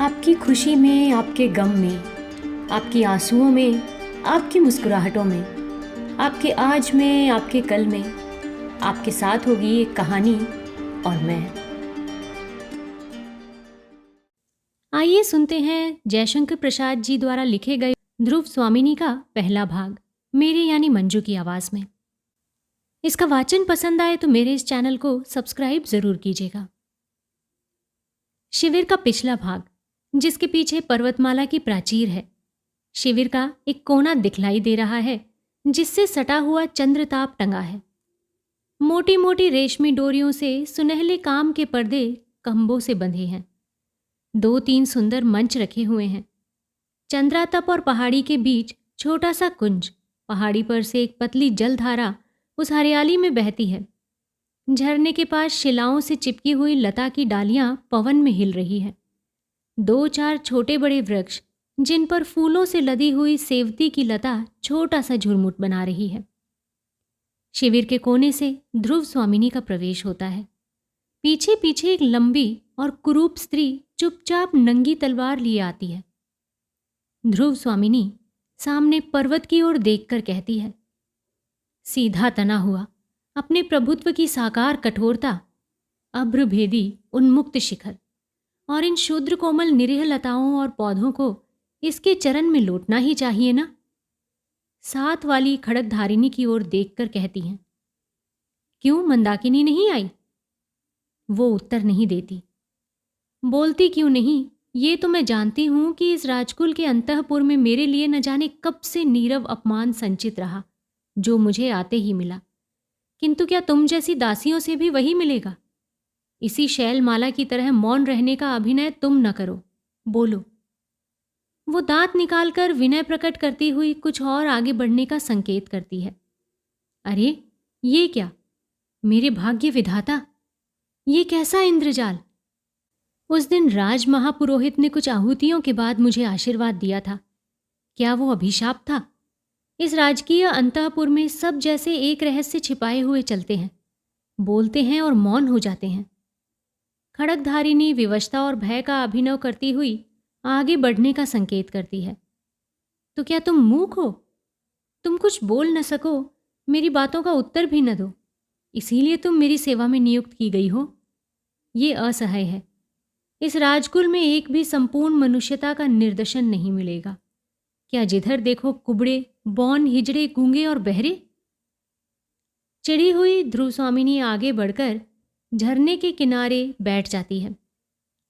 आपकी खुशी में, आपके गम में, आपकी आंसुओं में, आपकी मुस्कुराहटों में, आपके आज में, आपके कल में, आपके साथ होगी एक कहानी और मैं। आइए सुनते हैं जयशंकर प्रसाद जी द्वारा लिखे गए ध्रुव स्वामिनी का पहला भाग, मेरे यानी मंजू की आवाज़ में। इसका वाचन पसंद आए तो मेरे इस चैनल को सब्सक्राइब ज़रूर कीजिएगा। शिविर का पिछला भाग, जिसके पीछे पर्वतमाला की प्राचीर है। शिविर का एक कोना दिखलाई दे रहा है जिससे सटा हुआ चंद्रताप टंगा है। मोटी मोटी रेशमी डोरियों से सुनहले काम के पर्दे कंबों से बंधे हैं। 2-3 सुंदर मंच रखे हुए हैं। चंद्रातप और पहाड़ी के बीच छोटा सा कुंज, पहाड़ी पर से एक पतली जलधारा उस हरियाली में बहती है। झरने के पास शिलाओं से चिपकी हुई लता की डालियां पवन में हिल रही है। 2-4 छोटे बड़े वृक्ष जिन पर फूलों से लदी हुई सेवती की लता छोटा सा झुरमुट बना रही है। शिविर के कोने से ध्रुव स्वामिनी का प्रवेश होता है। पीछे पीछे एक लंबी और कुरूप स्त्री चुपचाप नंगी तलवार लिए आती है। ध्रुव स्वामिनी सामने पर्वत की ओर देखकर कहती है, सीधा तना हुआ, अपने प्रभुत्व की साकार कठोरता, अभ्रभेदी उन्मुक्त शिखर, और इन शूद्र कोमल निरीह लताओं और पौधों को इसके चरण में लौटना ही चाहिए ना। साथ वाली खड़गधारिणी की ओर देखकर कहती हैं, क्यों मंदाकिनी नहीं आई? वो उत्तर नहीं देती। बोलती क्यों नहीं, ये तो मैं जानती हूं कि इस राजकुल के अंतःपुर में मेरे लिए न जाने कब से नीरव अपमान संचित रहा, जो मुझे आते ही मिला। किंतु क्या तुम जैसी दासियों से भी वही मिलेगा? इसी शैलमाला की तरह मौन रहने का अभिनय तुम न करो, बोलो। वो दांत निकालकर विनय प्रकट करती हुई कुछ और आगे बढ़ने का संकेत करती है। अरे ये क्या, मेरे भाग्य विधाता, ये कैसा इंद्रजाल! उस दिन राज महापुरोहित ने कुछ आहुतियों के बाद मुझे आशीर्वाद दिया था। क्या वो अभिशाप था? इस राजकीय अंतःपुर में सब जैसे एक रहस्य छिपाए हुए चलते हैं, बोलते हैं और मौन हो जाते हैं। खड़गधारिणी विवशता और भय का अभिनव करती हुई आगे बढ़ने का संकेत करती है। तो क्या तुम मूक हो? तुम कुछ बोल न सको, मेरी बातों का उत्तर भी न दो, इसीलिए तुम मेरी सेवा में नियुक्त की गई हो? ये असह्य है। इस राजकुल में एक भी संपूर्ण मनुष्यता का निर्दशन नहीं मिलेगा। क्या जिधर देखो कुबड़े, बौन, हिजड़े, गूंगे और बहरे? चिढ़ी हुई ध्रुव स्वामिनी आगे बढ़कर झरने के किनारे बैठ जाती है।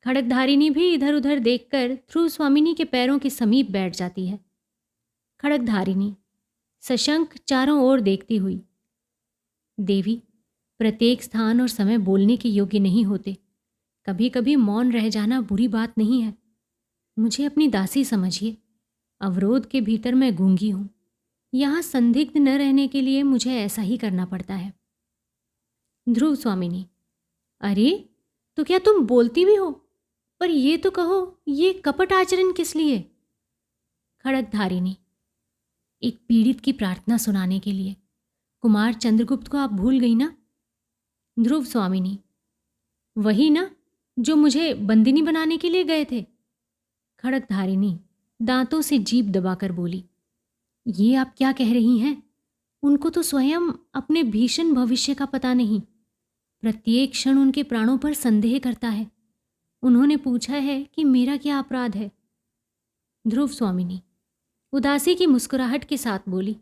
खड़गधारिणी भी इधर उधर देखकर ध्रुव स्वामिनी के पैरों के समीप बैठ जाती है। खड़गधारिणी सशंक चारों ओर देखती हुई, देवी, प्रत्येक स्थान और समय बोलने के योग्य नहीं होते। कभी कभी मौन रह जाना बुरी बात नहीं है। मुझे अपनी दासी समझिए। अवरोध के भीतर मैं गूंगी हूं। यहां संदिग्ध न रहने के लिए मुझे ऐसा ही करना पड़ता है। ध्रुव स्वामिनी, अरे तो क्या तुम बोलती भी हो? पर ये तो कहो, ये कपट आचरण किस लिए? खड़गधारिणी, एक पीड़ित की प्रार्थना सुनाने के लिए। कुमार चंद्रगुप्त को आप भूल गई ना? ध्रुव स्वामिनी, वही ना जो मुझे बंदिनी बनाने के लिए गए थे। खड़गधारिणी दांतों से जीभ दबाकर बोली, ये आप क्या कह रही हैं? उनको तो स्वयं अपने भीषण भविष्य का पता नहीं। प्रत्येक क्षण उनके प्राणों पर संदेह करता है। उन्होंने पूछा है कि मेरा क्या अपराध है। ध्रुव स्वामिनी उदासी की मुस्कुराहट के साथ बोली,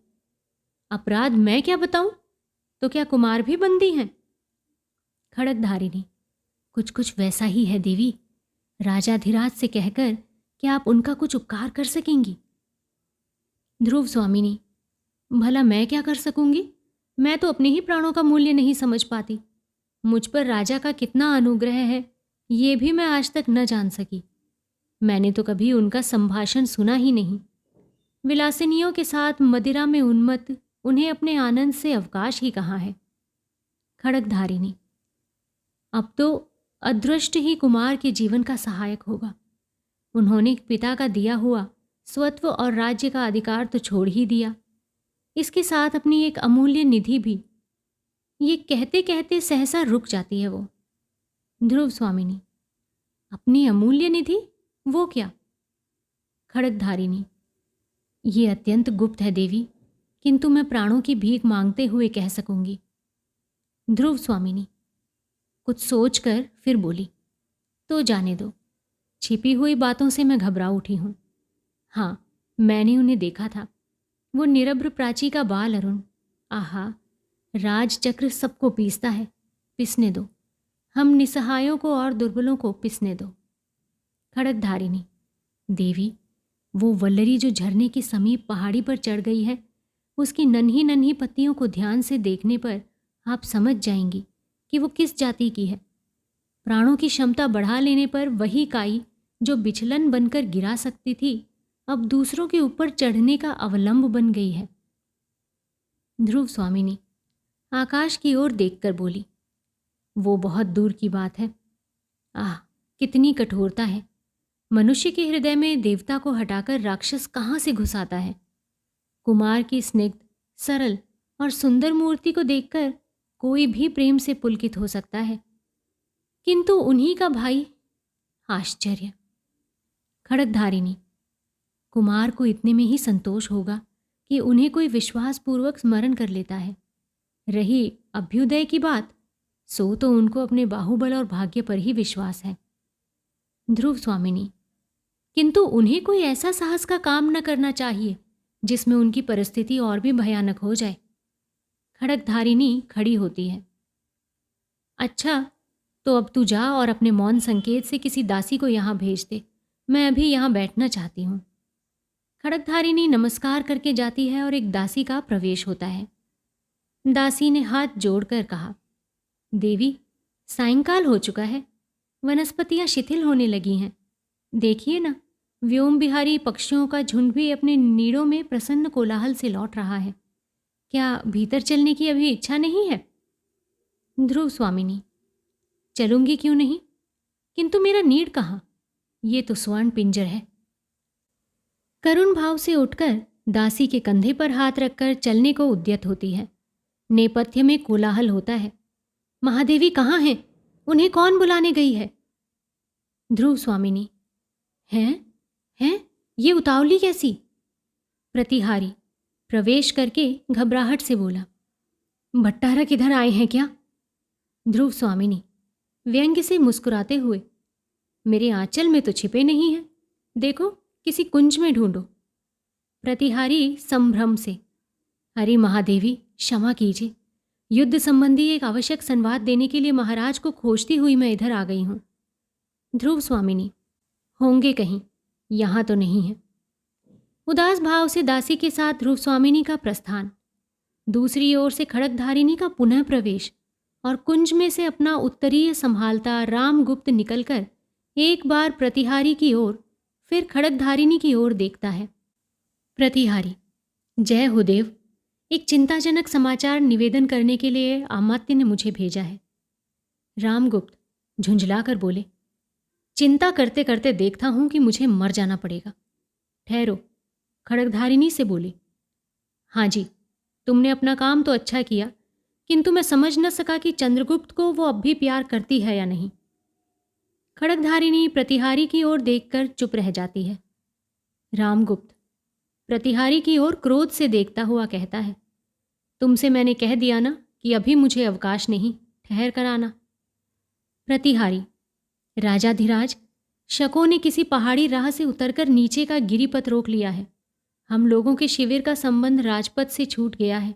अपराध मैं क्या बताऊं? तो क्या कुमार भी बंदी हैं? खड़गधारिणी, कुछ कुछ वैसा ही है देवी। राजाधिराज से कहकर क्या आप उनका कुछ उपकार कर सकेंगी? ध्रुव स्वामिनी, भला मैं क्या कर सकूंगी? मैं तो अपने ही प्राणों का मूल्य नहीं समझ पाती। मुझ पर राजा का कितना अनुग्रह है, ये भी मैं आज तक न जान सकी। मैंने तो कभी उनका संभाषण सुना ही नहीं। विलासिनियों के साथ मदिरा में उन्मत्त उन्हें अपने आनंद से अवकाश ही कहाँ है। खड़गधारिणी, अब तो अदृष्ट ही कुमार के जीवन का सहायक होगा। उन्होंने पिता का दिया हुआ स्वत्व और राज्य का अधिकार तो छोड़ ही दिया, इसके साथ अपनी एक अमूल्य निधि भी। ये कहते कहते सहसा रुक जाती है वो। ध्रुव स्वामिनी, अपनी अमूल्य निधि? वो क्या? खड़गधारिणी, ये अत्यंत गुप्त है देवी, किंतु मैं प्राणों की भीख मांगते हुए कह सकूंगी। ध्रुव स्वामिनी कुछ सोचकर फिर बोली, तो जाने दो, छिपी हुई बातों से मैं घबरा उठी हूं। हाँ, मैंने उन्हें देखा था, वो निरभ्र प्राची का बाल अरुण। आहा, राजचक्र सबको पीसता है, पिसने दो, हम निसहायों को और दुर्बलों को पिसने दो। खड़गधारिणी, देवी, वो वल्लरी जो झरने के समीप पहाड़ी पर चढ़ गई है, उसकी नन्ही नन्ही पत्तियों को ध्यान से देखने पर आप समझ जाएंगी कि वो किस जाति की है। प्राणों की क्षमता बढ़ा लेने पर वही काई जो बिचलन बनकर गिरा सकती थी, अब दूसरों के ऊपर चढ़ने का अवलंब बन गई है। ध्रुव स्वामिनी आकाश की ओर देखकर बोली, वो बहुत दूर की बात है। आह, कितनी कठोरता है! मनुष्य के हृदय में देवता को हटाकर राक्षस कहाँ से घुसाता है। कुमार की स्निग्ध, सरल और सुंदर मूर्ति को देखकर कोई भी प्रेम से पुलकित हो सकता है, किंतु उन्हीं का भाई, आश्चर्य! खड़गधारिणी, कुमार को इतने में ही संतोष होगा कि उन्हें कोई विश्वासपूर्वक स्मरण कर लेता है। रही अभ्युदय की बात, सो तो उनको अपने बाहुबल और भाग्य पर ही विश्वास है। ध्रुव स्वामिनी, किंतु उन्हें कोई ऐसा साहस का काम न करना चाहिए जिसमें उनकी परिस्थिति और भी भयानक हो जाए। खड़गधारिणी खड़ी होती है। अच्छा, तो अब तू जा और अपने मौन संकेत से किसी दासी को यहाँ भेज दे, मैं अभी यहाँ बैठना चाहती हूँ। खड़गधारिणी नमस्कार करके जाती है और एक दासी का प्रवेश होता है। दासी ने हाथ जोड़कर कहा, देवी, सायंकाल हो चुका है, वनस्पतियाँ शिथिल होने लगी हैं। देखिए ना, व्योम बिहारी पक्षियों का झुंड भी अपने नीड़ों में प्रसन्न कोलाहल से लौट रहा है। क्या भीतर चलने की अभी इच्छा नहीं है? ध्रुव स्वामिनी, चलूंगी क्यों नहीं, किंतु मेरा नीड़ कहाँ? ये तो स्वर्ण पिंजर है। करुण भाव से उठकर दासी के कंधे पर हाथ रखकर चलने को उद्यत होती है। नेपथ्य में कोलाहल होता है। महादेवी कहाँ हैं? उन्हें कौन बुलाने गई है? ध्रुव स्वामिनी, हैं? ये उतावली कैसी? प्रतिहारी प्रवेश करके घबराहट से बोला, भट्टारा किधर आए हैं क्या? ध्रुव स्वामिनी व्यंग्य से मुस्कुराते हुए, मेरे आंचल में तो छिपे नहीं हैं, देखो किसी कुंज में ढूंढो। प्रतिहारी संभ्रम से, अरे महादेवी क्षमा कीजिए, युद्ध संबंधी एक आवश्यक संवाद देने के लिए महाराज को खोजती हुई मैं इधर आ गई हूँ। ध्रुव स्वामिनी, होंगे कहीं, यहाँ तो नहीं है। उदास भाव से दासी के साथ ध्रुव स्वामिनी का प्रस्थान। दूसरी ओर से खड़गधारिणी का पुनः प्रवेश और कुंज में से अपना उत्तरीय संभालता रामगुप्त निकलकर एक बार प्रतिहारी की ओर फिर खड़गधारिणी की ओर देखता है। प्रतिहारी, जय हो देव, एक चिंताजनक समाचार निवेदन करने के लिए अमात्य ने मुझे भेजा है। रामगुप्त झुंझलाकर बोले, चिंता करते करते देखता हूं कि मुझे मर जाना पड़ेगा। ठहरो, खड़गधारिणी से बोले, हाँ जी, तुमने अपना काम तो अच्छा किया, किंतु मैं समझ न सका कि चंद्रगुप्त को वो अब भी प्यार करती है या नहीं। खड़गधारिणी प्रतिहारी की ओर देखकर चुप रह जाती है। रामगुप्त प्रतिहारी की ओर क्रोध से देखता हुआ कहता है, तुमसे मैंने कह दिया ना कि अभी मुझे अवकाश नहीं, ठहर कर आना। प्रतिहारी, राजाधिराज, शकों ने किसी पहाड़ी राह से उतरकर नीचे का गिरिपथ रोक लिया है। हम लोगों के शिविर का संबंध राजपथ से छूट गया है।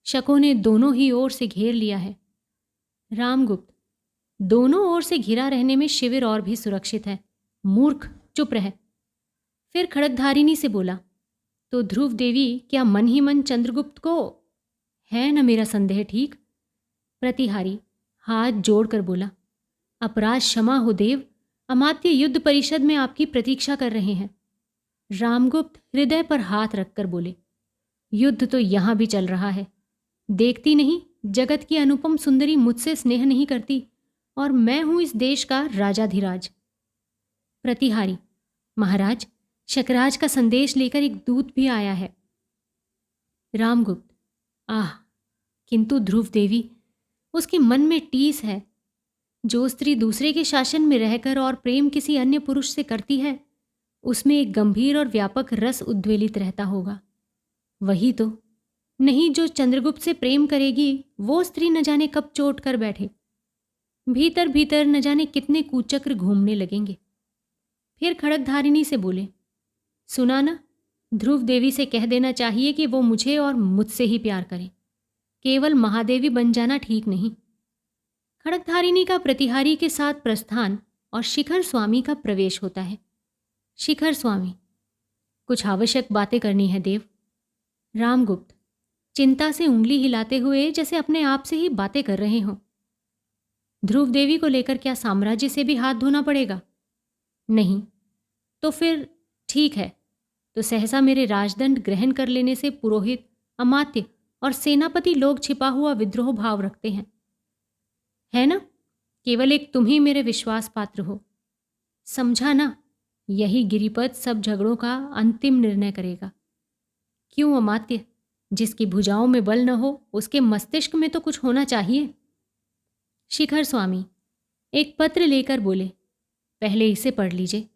शकों ने दोनों ही ओर से घेर लिया है। रामगुप्त, दोनों ओर से घिरा रहने में शिविर और भी सुरक्षित है। मूर्ख, चुप रह। फिर खड़गधारिणी से बोला, तो ध्रुव देवी क्या मन ही मन चंद्रगुप्त को? है न मेरा संदेह ठीक? प्रतिहारी हाथ जोड़कर बोला, अपराध क्षमा हो देव, अमात्य युद्ध परिषद में आपकी प्रतीक्षा कर रहे हैं। रामगुप्त हृदय पर हाथ रखकर बोले, युद्ध तो यहां भी चल रहा है। देखती नहीं, जगत की अनुपम सुंदरी मुझसे स्नेह नहीं करती और मैं हूं इस देश का राजाधिराज। प्रतिहारी, महाराज, शकराज का संदेश लेकर एक दूत भी आया है। रामगुप्त, आह, किंतु ध्रुव देवी, उसके मन में टीस है। जो स्त्री दूसरे के शासन में रहकर और प्रेम किसी अन्य पुरुष से करती है, उसमें एक गंभीर और व्यापक रस उद्वेलित रहता होगा। वही तो। नहीं, जो चंद्रगुप्त से प्रेम करेगी वो स्त्री न जाने कब चोट कर बैठे। भीतर भीतर न जाने कितने कुचक्र घूमने लगेंगे। फिर खड़गधारिणी से बोले, सुना ना, ध्रुव देवी से कह देना चाहिए कि वो मुझे और मुझसे ही प्यार करें। केवल महादेवी बन जाना ठीक नहीं। खड़गधारिणी का प्रतिहारी के साथ प्रस्थान और शिखर स्वामी का प्रवेश होता है। शिखर स्वामी, कुछ आवश्यक बातें करनी है देव। रामगुप्त चिंता से उंगली हिलाते हुए जैसे अपने आप से ही बातें कर रहे हों। ध्रुव देवी को लेकर क्या साम्राज्य से भी हाथ धोना पड़ेगा? नहीं तो फिर ठीक है, तो सहसा मेरे राजदंड ग्रहण कर लेने से पुरोहित, अमात्य और सेनापति लोग छिपा हुआ विद्रोह भाव रखते हैं, है ना? केवल एक तुम ही मेरे विश्वास पात्र हो। समझा ना? यही गिरिपद सब झगड़ों का अंतिम निर्णय करेगा। क्यों अमात्य? जिसकी भुजाओं में बल न हो उसके मस्तिष्क में तो कुछ होना चाहिए। शिखर स्वामी एक पत्र लेकर बोले, पहले इसे पढ़ लीजिए।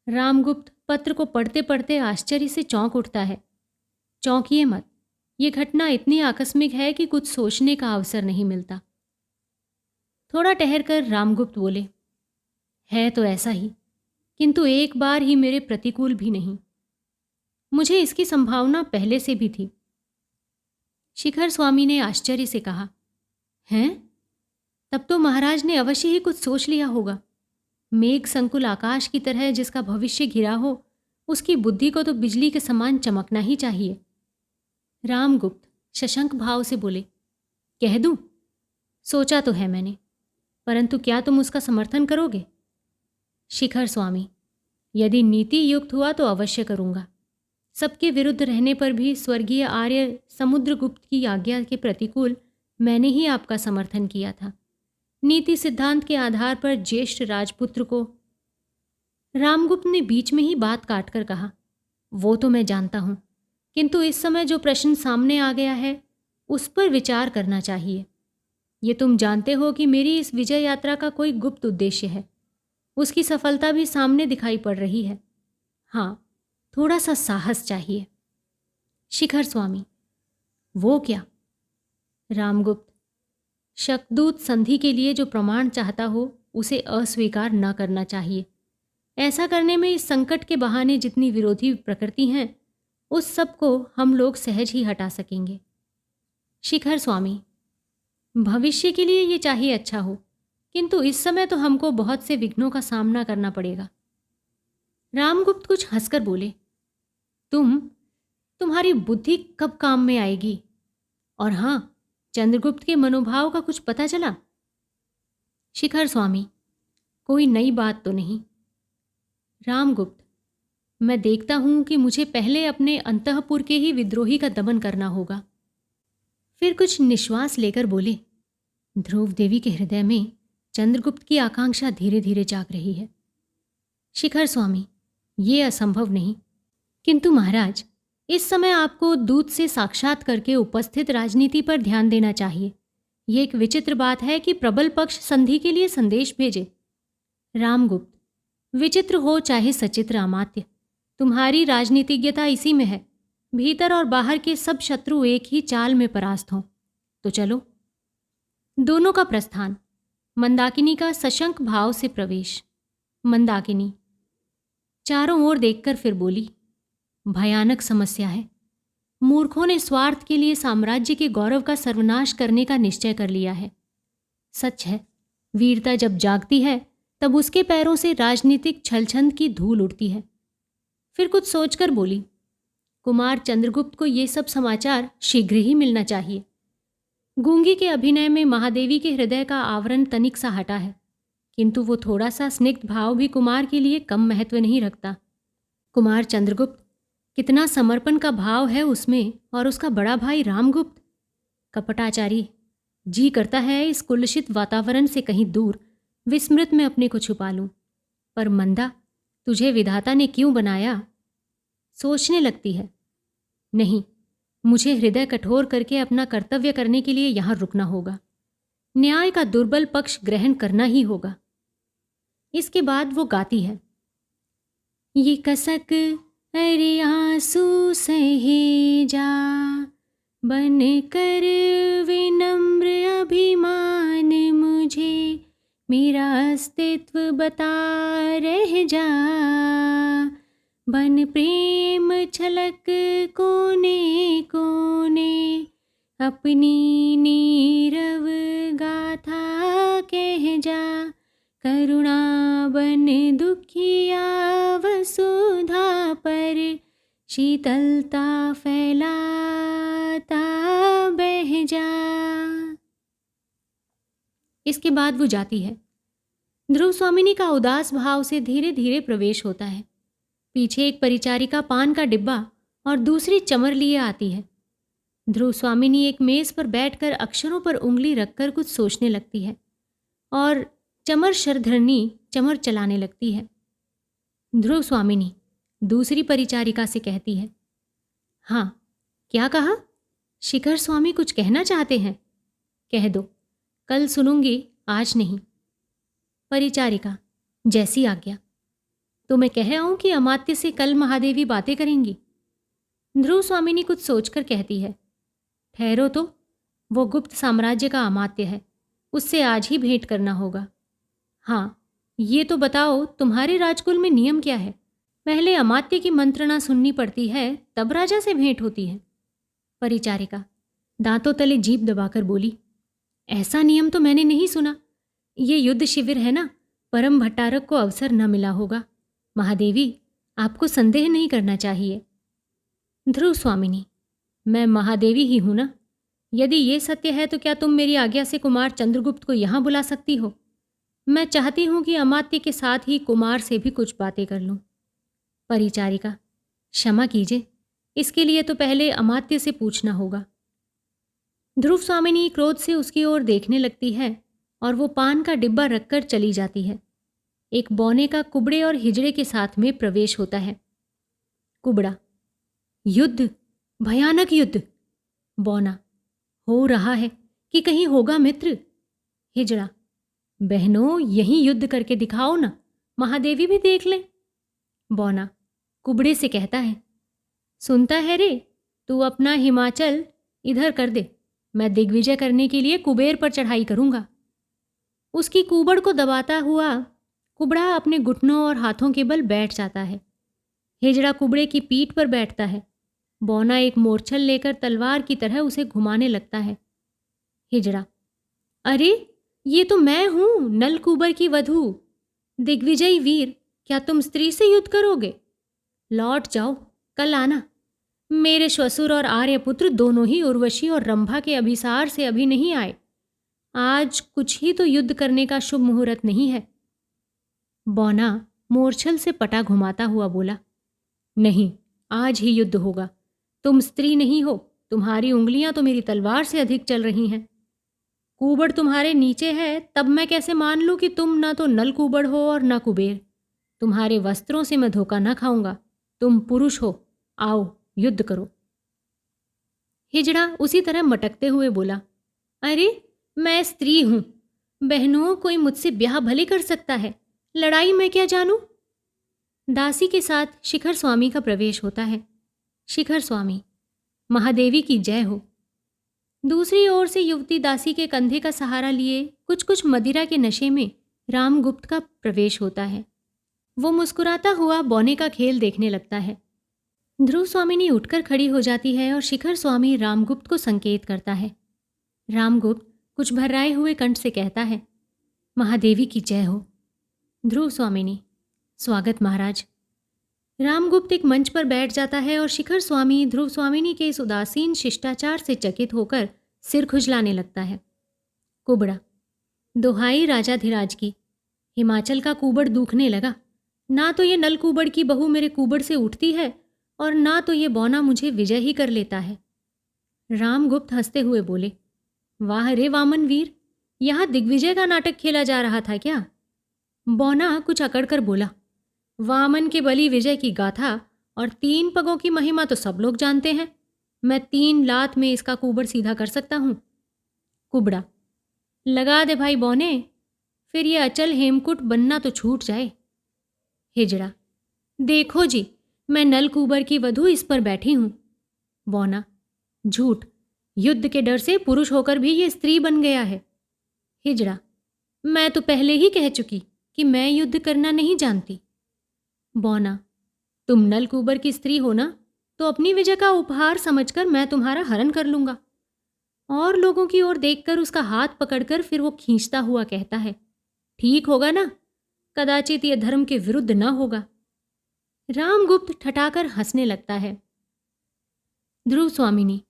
रामगुप्त पत्र को पढ़ते पढ़ते आश्चर्य से चौंक उठता है। चौंकिए मत, ये घटना इतनी आकस्मिक है कि कुछ सोचने का अवसर नहीं मिलता। थोड़ा ठहरकर रामगुप्त बोले, है तो ऐसा ही, किंतु एक बार ही मेरे प्रतिकूल भी नहीं। मुझे इसकी संभावना पहले से भी थी। शिखर स्वामी ने आश्चर्य से कहा, हैं? तब तो महाराज ने अवश्य ही कुछ सोच लिया होगा। मेघ संकुल आकाश की तरह जिसका भविष्य घिरा हो, उसकी बुद्धि को तो बिजली के समान चमकना ही चाहिए। रामगुप्त शशंक भाव से बोले, कह दूं? सोचा तो है मैंने, परंतु क्या तुम उसका समर्थन करोगे? शिखर स्वामी, यदि नीति युक्त हुआ तो अवश्य करूंगा। सबके विरुद्ध रहने पर भी स्वर्गीय आर्य समुद्रगुप्त की आज्ञा के प्रतिकूल मैंने ही आपका समर्थन किया था। नीति सिद्धांत के आधार पर ज्येष्ठ राजपुत्र को। रामगुप्त ने बीच में ही बात काटकर कहा, वो तो मैं जानता हूं, किंतु इस समय जो प्रश्न सामने आ गया है उस पर विचार करना चाहिए। ये तुम जानते हो कि मेरी इस विजय यात्रा का कोई गुप्त उद्देश्य है। उसकी सफलता भी सामने दिखाई पड़ रही है। हाँ, थोड़ा सा साहस चाहिए। शिखर स्वामी, वो क्या? रामगुप्त, शकदूत संधि के लिए जो प्रमाण चाहता हो उसे अस्वीकार न करना चाहिए। ऐसा करने में इस संकट के बहाने जितनी विरोधी प्रकृति हैं उस सब को हम लोग सहज ही हटा सकेंगे। शिखर स्वामी, भविष्य के लिए ये चाहिए अच्छा हो, किंतु इस समय तो हमको बहुत से विघ्नों का सामना करना पड़ेगा। रामगुप्त कुछ हंसकर बोले, तुम्हारी बुद्धि कब काम में आएगी? और हाँ, चंद्रगुप्त के मनोभाव का कुछ पता चला? शिखर स्वामी, कोई नई बात तो नहीं। रामगुप्त, मैं देखता हूं कि मुझे पहले अपने अंतःपुर के ही विद्रोही का दमन करना होगा। फिर कुछ निश्वास लेकर बोले, ध्रुव देवी के हृदय में चंद्रगुप्त की आकांक्षा धीरे धीरे जाग रही है। शिखर स्वामी, ये असंभव नहीं, किंतु महाराज, इस समय आपको दूत से साक्षात करके उपस्थित राजनीति पर ध्यान देना चाहिए। ये एक विचित्र बात है कि प्रबल पक्ष संधि के लिए संदेश भेजे। रामगुप्त, विचित्र हो चाहे सचित्र अमात्य, तुम्हारी राजनीतिज्ञता इसी में है। भीतर और बाहर के सब शत्रु एक ही चाल में परास्त हों। तो चलो। दोनों का प्रस्थान। मंदाकिनी का सशंक भाव से प्रवेश। मंदाकिनी चारों ओर देखकर फिर बोली, भयानक समस्या है। मूर्खों ने स्वार्थ के लिए साम्राज्य के गौरव का सर्वनाश करने का निश्चय कर लिया है। सच है, वीरता जब जागती है तब उसके पैरों से राजनीतिक छलछंद की धूल उड़ती है। फिर कुछ सोचकर बोली, कुमार चंद्रगुप्त को ये सब समाचार शीघ्र ही मिलना चाहिए। गूंगी के अभिनय में महादेवी के हृदय का आवरण तनिक सा हटा है, किंतु वो थोड़ा सा स्निग्ध भाव भी कुमार के लिए कम महत्व नहीं रखता। कुमार चंद्रगुप्त, कितना समर्पण का भाव है उसमें, और उसका बड़ा भाई रामगुप्त कपटाचारी। जी करता है इस कुलुषित वातावरण से कहीं दूर विस्मृत में अपने को छुपा लूं। पर मंदा, तुझे विधाता ने क्यों बनाया? सोचने लगती है। नहीं, मुझे हृदय कठोर करके अपना कर्तव्य करने के लिए यहाँ रुकना होगा। न्याय का दुर्बल पक्ष ग्रहण करना ही होगा। इसके बाद वो गाती है, ये कसक अरे आंसू सहे जा, बन कर विनम्र अभिमान मुझे मेरा अस्तित्व बता रह जा। बन प्रेम छलक कोने कोने अपनी नीरव गाथा कह जा। करुणा बन दुखिया वसुधा पर शीतलता फैलाता बह जा। इसके बाद वो जाती है। ध्रुव स्वामिनी का उदास भाव से धीरे धीरे प्रवेश होता है। पीछे एक परिचारिका पान का डिब्बा और दूसरी चमर लिए आती है। ध्रुव स्वामिनी एक मेज पर बैठकर अक्षरों पर उंगली रखकर कुछ सोचने लगती है और चमर शरधरनी चमर चलाने लगती है। ध्रुव स्वामिनी दूसरी परिचारिका से कहती है, हाँ क्या कहा? शिखर स्वामी कुछ कहना चाहते हैं? कह दो, कल सुनूंगी, आज नहीं। परिचारिका, जैसी आज्ञा। तो मैं कह आऊं कि अमात्य से कल महादेवी बातें करेंगी? ध्रुव स्वामिनी कुछ सोचकर कहती है, ठहरो तो, वो गुप्त साम्राज्य का अमात्य है, उससे आज ही भेंट करना होगा। हाँ, ये तो बताओ तुम्हारे राजकुल में नियम क्या है? पहले अमात्य की मंत्रणा सुननी पड़ती है, तब राजा से भेंट होती है। परिचारिका दांतों तले जीभ दबाकर बोली, ऐसा नियम तो मैंने नहीं सुना। ये युद्ध शिविर है ना, परम भट्टारक को अवसर न मिला होगा। महादेवी, आपको संदेह नहीं करना चाहिए। ध्रुव स्वामिनी, मैं महादेवी ही हूं ना। यदि ये सत्य है तो क्या तुम मेरी आज्ञा से कुमार चंद्रगुप्त को यहाँ बुला सकती हो? मैं चाहती हूँ कि अमात्य के साथ ही कुमार से भी कुछ बातें कर लूँ। परिचारिका, क्षमा कीजिए, इसके लिए तो पहले अमात्य से पूछना होगा। ध्रुव स्वामिनी क्रोध से उसकी ओर देखने लगती है और वो पान का डिब्बा रखकर चली जाती है। एक बौने का कुबड़े और हिजड़े के साथ में प्रवेश होता है। कुबड़ा, युद्ध, भयानक युद्ध। बौना, हो रहा है कि कहीं होगा मित्र? हिजड़ा, बहनों यहीं युद्ध करके दिखाओ ना, महादेवी भी देख लें। बौना कुबड़े से कहता है, सुनता है रे, तू अपना हिमाचल इधर कर दे, मैं दिग्विजय करने के लिए कुबेर पर चढ़ाई करूंगा। उसकी कुबड़ को दबाता हुआ कुबड़ा अपने घुटनों और हाथों के बल बैठ जाता है। हिजड़ा कुबड़े की पीठ पर बैठता है। बौना एक मोरछल लेकर तलवार की तरह उसे घुमाने लगता है। हिजड़ा, अरे ये तो मैं हूं, नलकूबर की वधू, दिग्विजयी वीर, क्या तुम स्त्री से युद्ध करोगे? लौट जाओ, कल आना। मेरे श्वसुर और आर्यपुत्र दोनों ही उर्वशी और रंभा के अभिसार से अभी नहीं आए। आज कुछ ही तो युद्ध करने का शुभ मुहूर्त नहीं है। बौना मोरछल से पटा घुमाता हुआ बोला, नहीं, आज ही युद्ध होगा। तुम स्त्री नहीं हो, तुम्हारी उंगलियां तो मेरी तलवार से अधिक चल रही हैं। कुबड़ तुम्हारे नीचे है, तब मैं कैसे मान लूं कि तुम ना तो नल कुबड़ हो और ना कुबेर। तुम्हारे वस्त्रों से मैं धोखा न खाऊंगा। तुम पुरुष हो, आओ युद्ध करो। हिजड़ा उसी तरह मटकते हुए बोला, अरे मैं स्त्री हूं, बहनों कोई मुझसे ब्याह भले कर सकता है, लड़ाई मैं क्या जानूं। दासी के साथ शिखर स्वामी का प्रवेश होता है। शिखर स्वामी, महादेवी की जय हो। दूसरी ओर से युवती दासी के कंधे का सहारा लिए कुछ कुछ मदिरा के नशे में रामगुप्त का प्रवेश होता है। वो मुस्कुराता हुआ बौने का खेल देखने लगता है। ध्रुव स्वामिनी उठकर खड़ी हो जाती है और शिखर स्वामी रामगुप्त को संकेत करता है। रामगुप्त कुछ भर्राए हुए कंठ से कहता है, महादेवी की जय हो। ध्रुव स्वामिनी, स्वागत महाराज। रामगुप्त एक मंच पर बैठ जाता है और शिखर स्वामी ध्रुव स्वामिनी के इस उदासीन शिष्टाचार से चकित होकर सिर खुजलाने लगता है। कुबड़ा, दोहाई राजाधिराज की, हिमाचल का कुबड़ दुखने लगा। ना तो ये नल कुबड़ की बहू मेरे कुबड़ से उठती है और ना तो ये बौना मुझे विजय ही कर लेता है। रामगुप्त हंसते हुए बोले, वाह रे वामन वीर, यहाँ दिग्विजय का नाटक खेला जा रहा था क्या? बौना कुछ अकड़कर बोला, वामन के बलि विजय की गाथा और 3 पगों की महिमा तो सब लोग जानते हैं। मैं 3 लात में इसका कुबड़ सीधा कर सकता हूँ। कुबड़ा, लगा दे भाई बौने, फिर ये अचल हेमकुट बनना तो छूट जाए। हिजड़ा, देखो जी, मैं नलकूबर की वधू इस पर बैठी हूं। बौना, झूठ, युद्ध के डर से पुरुष होकर भी ये स्त्री बन गया है। हिजड़ा, मैं तो पहले ही कह चुकी कि मैं युद्ध करना नहीं जानती। बौना, तुम नलकूबर की स्त्री हो ना, तो अपनी विजय का उपहार समझकर मैं तुम्हारा हरण कर लूंगा। और लोगों की ओर देखकर उसका हाथ पकड़कर फिर वो खींचता हुआ कहता है, ठीक होगा ना, कदाचित यह धर्म के विरुद्ध न होगा। रामगुप्त ठठाकर हंसने लगता है। ध्रुव स्वामिनी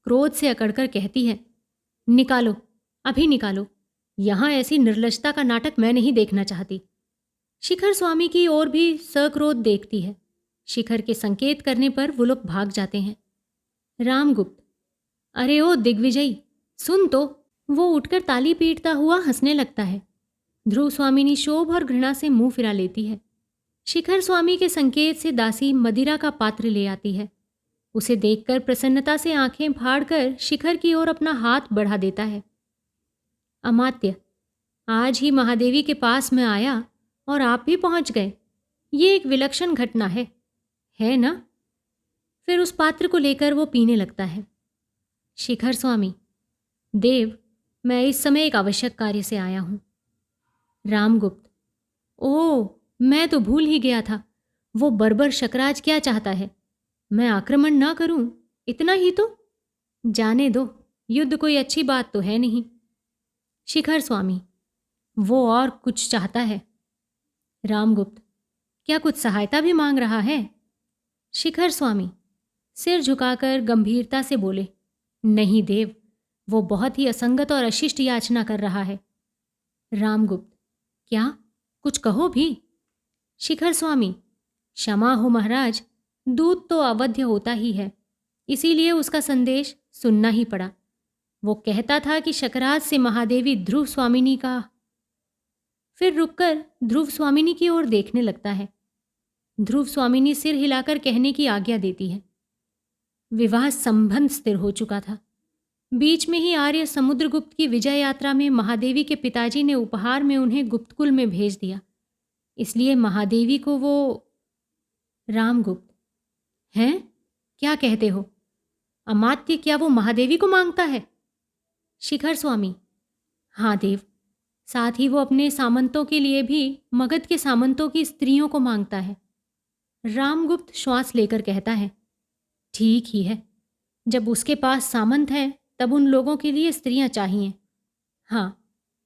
क्रोध से अकड़कर कहती है, निकालो, अभी निकालो, यहां ऐसी निर्लजता का नाटक मैं नहीं देखना चाहती। शिखर स्वामी की ओर भी सक्रोध देखती है। शिखर के संकेत करने पर वो लोग भाग जाते हैं। रामगुप्त, अरे ओ दिग्विजयी, सुन तो। वो उठकर ताली पीटता हुआ हंसने लगता है। ध्रुव स्वामिनी शोभ और घृणा से मुंह फिरा लेती है। शिखर स्वामी के संकेत से दासी मदिरा का पात्र ले आती है। उसे देखकर प्रसन्नता से आंखें फाड़कर शिखर की ओर अपना हाथ बढ़ा देता है। अमात्य, आज ही महादेवी के पास मैं आया और आप भी पहुंच गए। ये एक विलक्षण घटना है ना? फिर उस पात्र को लेकर वो पीने लगता है। शिखर स्वामी, देव, मैं इस समय एक आवश्यक कार्य से आया हूं। रामगुप्त, ओह, मैं तो भूल ही गया था। वो बर्बर शकराज क्या चाहता है? मैं आक्रमण ना करूं, इतना ही तो? जाने दो, युद्ध कोई अच्छी बात तो है नहीं। शिखर स्वामी, वो और कुछ चाहता है। रामगुप्त, क्या कुछ सहायता भी मांग रहा है? शिखर स्वामी सिर झुकाकर गंभीरता से बोले, नहीं देव, वो बहुत ही असंगत और अशिष्ट याचना कर रहा है। रामगुप्त, क्या? कुछ कहो भी। शिखर स्वामी, क्षमा हो महाराज, दूत तो अवध्य होता ही है, इसीलिए उसका संदेश सुनना ही पड़ा। वो कहता था कि शकराज से महादेवी ध्रुव स्वामिनी का। फिर रुककर ध्रुव स्वामिनी की ओर देखने लगता है। ध्रुव स्वामिनी सिर हिलाकर कहने की आज्ञा देती है। विवाह संबंध स्थिर हो चुका था। बीच में ही आर्य समुद्रगुप्त की विजय यात्रा में महादेवी के पिताजी ने उपहार में उन्हें गुप्तकुल में भेज दिया, इसलिए महादेवी को वो। रामगुप्त, हैं? क्या कहते हो? अमात्य, क्या वो महादेवी को मांगता है? शिखर स्वामी, हाँ देव, साथ ही वो अपने सामंतों के लिए भी मगध के सामंतों की स्त्रियों को मांगता है। रामगुप्त श्वास लेकर कहता है, ठीक ही है, जब उसके पास सामंत हैं तब उन लोगों के लिए स्त्रियां चाहिए। हाँ,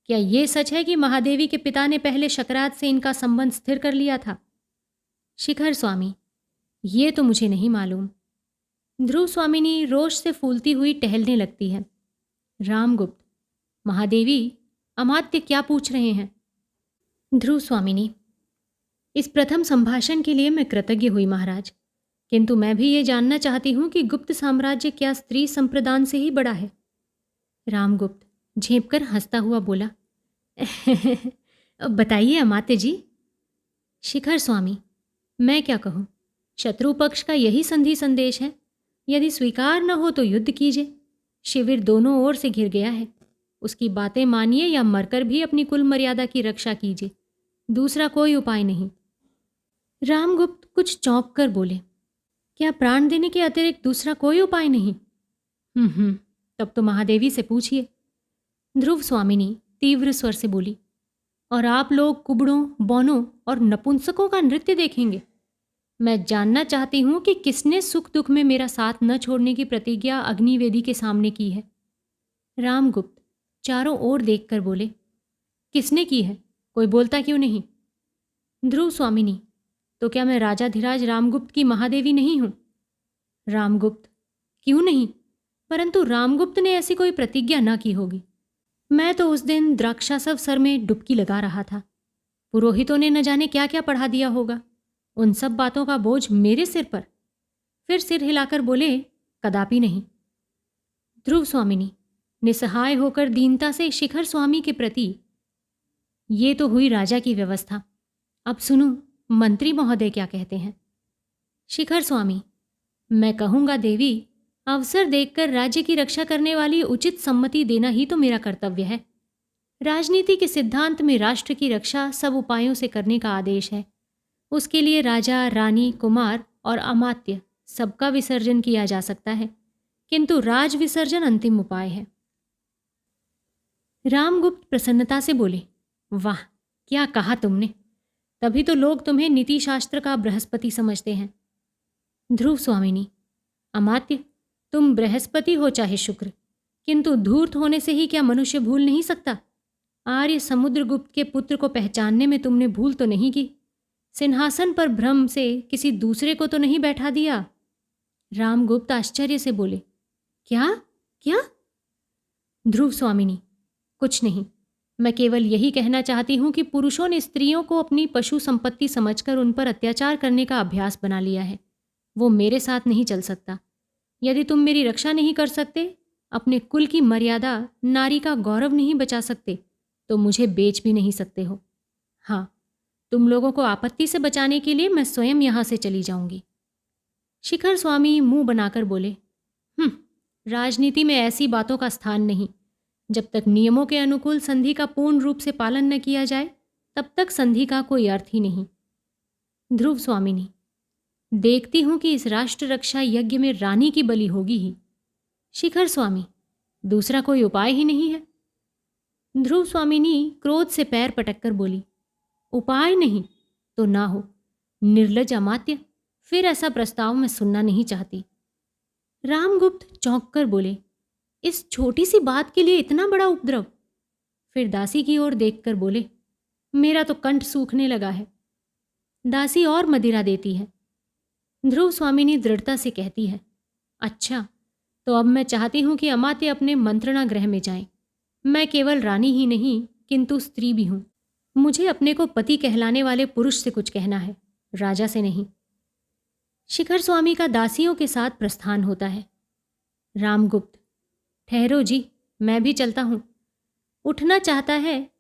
क्या ये सच है कि महादेवी के पिता ने पहले शकराज से इनका संबंध स्थिर कर लिया था? शिखर स्वामी, ये तो मुझे नहीं मालूम। ध्रुव स्वामिनी रोष से फूलती हुई टहलने लगती है। रामगुप्त, महादेवी, अमात्य क्या पूछ रहे हैं? ध्रुव स्वामिनी, इस प्रथम संभाषण के लिए मैं कृतज्ञ हुई महाराज, किंतु मैं भी ये जानना चाहती हूं कि गुप्त साम्राज्य क्या स्त्री संप्रदान से ही बड़ा है? रामगुप्त झेंपकर हंसता हुआ बोला, बताइए अमात्य जी। शिखर स्वामी, मैं क्या कहूँ, शत्रु पक्ष का यही संधि संदेश है। यदि स्वीकार न हो तो युद्ध कीजिए। शिविर दोनों ओर से घिर गया है, उसकी बातें मानिए या मरकर भी अपनी कुल मर्यादा की रक्षा कीजिए, दूसरा कोई उपाय नहीं। रामगुप्त कुछ चौंक कर बोले, क्या प्राण देने के अतिरिक्त दूसरा कोई उपाय नहीं? तब तो महादेवी से पूछिए। ध्रुव स्वामिनी तीव्र स्वर से बोली, और आप लोग कुबड़ों, बौनों और नपुंसकों का नृत्य देखेंगे? मैं जानना चाहती हूं कि किसने सुख दुख में मेरा साथ न छोड़ने की प्रतिज्ञा अग्निवेदी के सामने की है। रामगुप्त चारों ओर देखकर बोले, किसने की है? कोई बोलता क्यों नहीं? ध्रुव स्वामिनी, तो क्या मैं राजाधिराज रामगुप्त की महादेवी नहीं हूं? रामगुप्त, क्यों नहीं? परंतु रामगुप्त ने ऐसी कोई प्रतिज्ञा ना की होगी। मैं तो उस दिन द्राक्षासव सर में डुबकी लगा रहा था। पुरोहितों ने न जाने क्या क्या पढ़ा दिया होगा। उन सब बातों का बोझ मेरे सिर पर। फिर सिर हिलाकर बोले, कदापि नहीं। ध्रुव स्वामिनी निसहाय होकर दीनता से शिखर स्वामी के प्रति, ये तो हुई राजा की व्यवस्था। अब सुनो मंत्री महोदय क्या कहते हैं। शिखर स्वामी, मैं कहूँगा देवी, अवसर देखकर राज्य की रक्षा करने वाली उचित सम्मति देना ही तो मेरा कर्तव्य है। राजनीति के सिद्धांत में राष्ट्र की रक्षा सब उपायों से करने का आदेश है। उसके लिए राजा, रानी, कुमार और अमात्य सबका विसर्जन किया जा सकता है, किंतु राज विसर्जन अंतिम उपाय है। रामगुप्त प्रसन्नता से बोले, वाह, क्या कहा तुमने। तभी तो लोग तुम्हें नीति शास्त्र का बृहस्पति समझते हैं। ध्रुव स्वामिनी, अमात्य, तुम बृहस्पति हो चाहे शुक्र, किंतु धूर्त होने से ही क्या मनुष्य भूल नहीं सकता। आर्य समुद्रगुप्त के पुत्र को पहचानने में तुमने भूल तो नहीं की। सिंहासन पर भ्रम से किसी दूसरे को तो नहीं बैठा दिया। रामगुप्त आश्चर्य से बोले, क्या क्या? ध्रुव स्वामिनी, कुछ नहीं, मैं केवल यही कहना चाहती हूं कि पुरुषों ने स्त्रियों को अपनी पशु संपत्ति समझकर उन पर अत्याचार करने का अभ्यास बना लिया है। वो मेरे साथ नहीं चल सकता। यदि तुम मेरी रक्षा नहीं कर सकते, अपने कुल की मर्यादा, नारी का गौरव नहीं बचा सकते, तो मुझे बेच भी नहीं सकते हो। हाँ, तुम लोगों को आपत्ति से बचाने के लिए मैं स्वयं यहाँ से चली जाऊंगी। शिखर स्वामी मुंह बनाकर बोले, राजनीति में ऐसी बातों का स्थान नहीं। जब तक नियमों के अनुकूल संधि का पूर्ण रूप से पालन न किया जाए, तब तक संधि का कोई अर्थ ही नहीं। ध्रुव स्वामिनी, देखती हूं कि इस राष्ट्र रक्षा यज्ञ में रानी की बलि होगी ही। शिखर स्वामी, दूसरा कोई उपाय ही नहीं है। ध्रुव स्वामिनी क्रोध से पैर पटककर बोली, उपाय नहीं तो ना हो। निर्लज अमात्य, फिर ऐसा प्रस्ताव मैं सुनना नहीं चाहती। रामगुप्त चौंक कर बोले, इस छोटी सी बात के लिए इतना बड़ा उपद्रव? फिर दासी की ओर देखकर बोले, मेरा तो कंठ सूखने लगा है। दासी और मदिरा देती है। ध्रुव स्वामिनी दृढ़ता से कहती है, अच्छा, तो अब मैं चाहती हूं कि अमात्य अपने मंत्रणा गृह में जाएं। मैं केवल रानी ही नहीं, किंतु स्त्री भी हूं। मुझे अपने को पति कहलाने वाले पुरुष से कुछ कहना है, राजा से नहीं। शिखर स्वामी का दासियों के साथ प्रस्थान होता है। रामगुप्त, ठहरो जी, मैं भी चलता हूं। उठना चाहता है